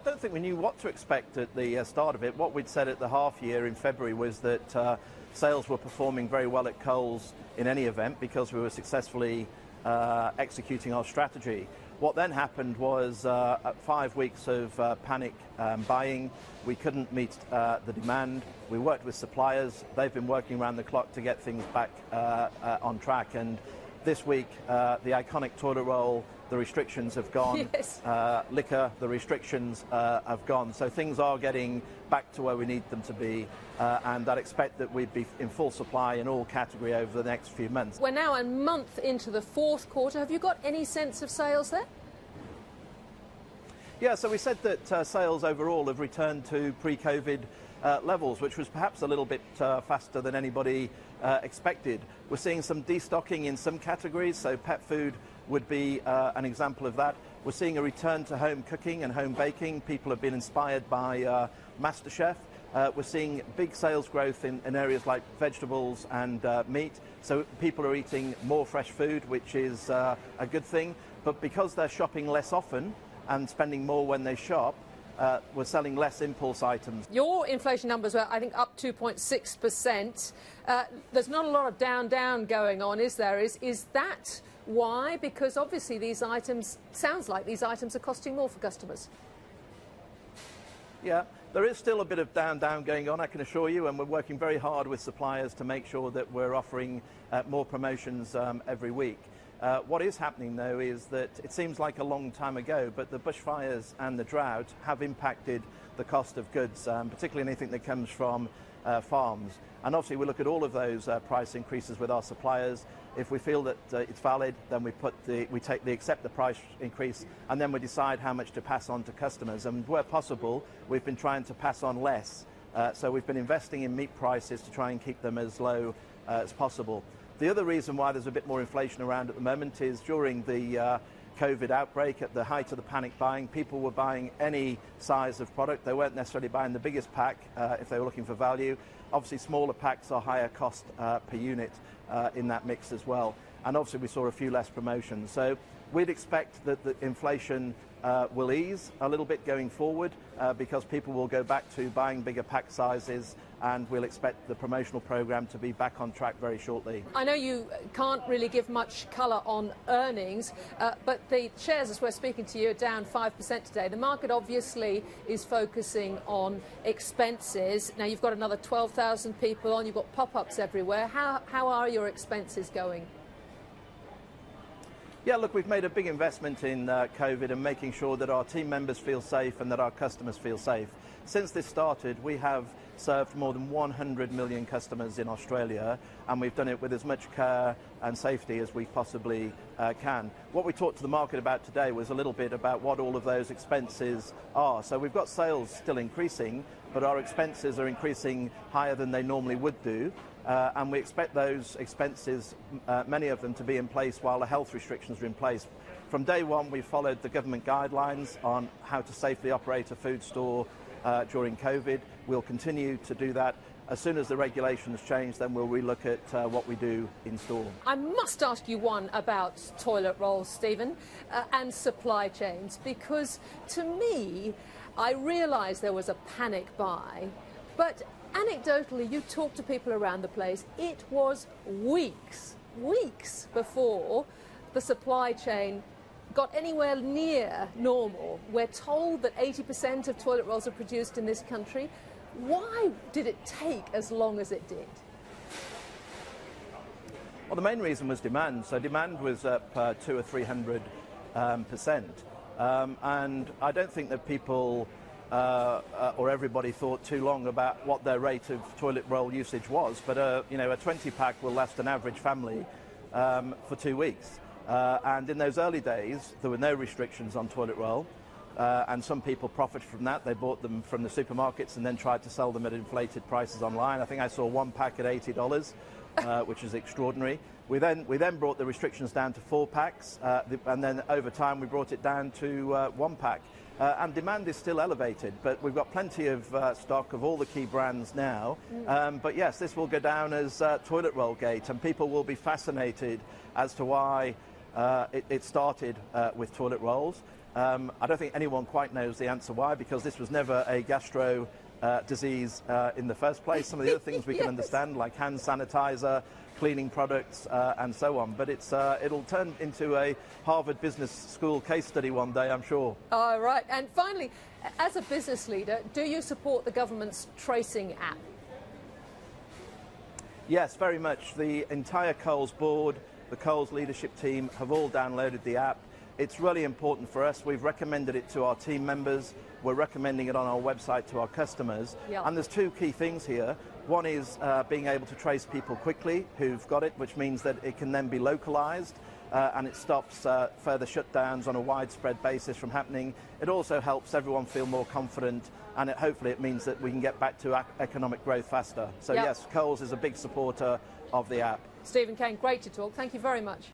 don't think we knew what to expect at the start of it. What we'd said at the half year in February was that sales were performing very well at Coles in any event because we were successfully executing our strategy. What then happened was 5 weeks of panic buying. We couldn't meet the demand. We worked with suppliers. They've been working around the clock to get things back on track. And this week, the iconic toilet roll, the restrictions have gone. Yes. Liquor, the restrictions have gone. So things are getting back to where we need them to be. And I'd expect that we'd be in full supply in all category over the next few months. We're now a month into the fourth quarter. Have you got any sense of sales there? Yeah, so we said that sales overall have returned to pre-COVID levels, which was perhaps a little bit faster than anybody expected. We're seeing some destocking in some categories, so pet food would be an example of that. We're seeing a return to home cooking and home baking. People have been inspired by MasterChef. We're seeing big sales growth in areas like vegetables and meat. So people are eating more fresh food, which is a good thing. But because they're shopping less often and spending more when they shop, we're selling less impulse items. Your inflation numbers were, I think, up 2.6%. There's not a lot of down going on, is there? Is that why? Because obviously these items, sounds like these items are costing more for customers. Yeah, there is still a bit of down going on, I can assure you, and we're working very hard with suppliers to make sure that we're offering more promotions every week. What is happening, though, is that it seems like a long time ago, but the bushfires and the drought have impacted the cost of goods, particularly anything that comes from farms. And obviously we look at all of those price increases with our suppliers. If we feel that it's valid, then we accept the price increase, and then we decide how much to pass on to customers. And where possible, we've been trying to pass on less. So we've been investing in meat prices to try and keep them as low as possible. The other reason why there's a bit more inflation around at the moment is during the COVID outbreak, at the height of the panic buying, people were buying any size of product. They weren't necessarily buying the biggest pack if they were looking for value. Obviously, smaller packs are higher cost per unit in that mix as well. And obviously, we saw a few less promotions. So we'd expect that the inflation will ease a little bit going forward because people will go back to buying bigger pack sizes, and we'll expect the promotional program to be back on track very shortly. I know you can't really give much colour on earnings, but the shares, as we're speaking to you, are down 5% today. The market obviously is focusing on expenses. Now you've got another 12,000 people on, you've got pop-ups everywhere. How are your expenses going? Yeah, look, we've made a big investment in COVID and making sure that our team members feel safe and that our customers feel safe. Since this started, we have served more than 100 million customers in Australia, and we've done it with as much care and safety as we possibly can. What we talked to the market about today was a little bit about what all of those expenses are. So we've got sales still increasing, but our expenses are increasing higher than they normally would do. And we expect those expenses, many of them, to be in place while the health restrictions are in place. From day one, we followed the government guidelines on how to safely operate a food store during COVID. We'll continue to do that. As soon as the regulations change, then we'll relook at what we do in store. I must ask you one about toilet rolls, Stephen, and supply chains, because to me, I realised there was a panic buy, but anecdotally, you talk to people around the place, it was weeks before the supply chain got anywhere near normal. We're told that 80% of toilet rolls are produced in this country. Why did it take as long as it did? Well, the main reason was demand. So demand was up 200 or 300%. And I don't think that people or everybody thought too long about what their rate of toilet roll usage was. But, you know, a 20-pack will last an average family for 2 weeks. And in those early days, there were no restrictions on toilet roll. And some people profited from that. They bought them from the supermarkets and then tried to sell them at inflated prices online. I think I saw one pack at $80, which is extraordinary. We then brought the restrictions down to 4 packs, and then over time we brought it down to 1 pack. And demand is still elevated, but we've got plenty of stock of all the key brands now. But yes, this will go down as toilet roll gate, and people will be fascinated as to why it started with toilet rolls. I don't think anyone quite knows the answer why, because this was never a gastro disease in the first place. Some of the other things we can understand, like hand sanitizer, cleaning products, and so on. But it'll turn into a Harvard Business School case study one day, I'm sure. All right. And finally, as a business leader, do you support the government's tracing app? Yes, very much. The entire Coles board, the Coles leadership team have all downloaded the app. It's really important for us. We've recommended it to our team members. We're recommending it on our website to our customers. Yep. And there's two key things here. One is being able to trace people quickly who've got it, which means that it can then be localized and it stops further shutdowns on a widespread basis from happening. It also helps everyone feel more confident, and hopefully it means that we can get back to economic growth faster. So yep. Yes, Coles is a big supporter of the app. Steven Cain, great to talk. Thank you very much.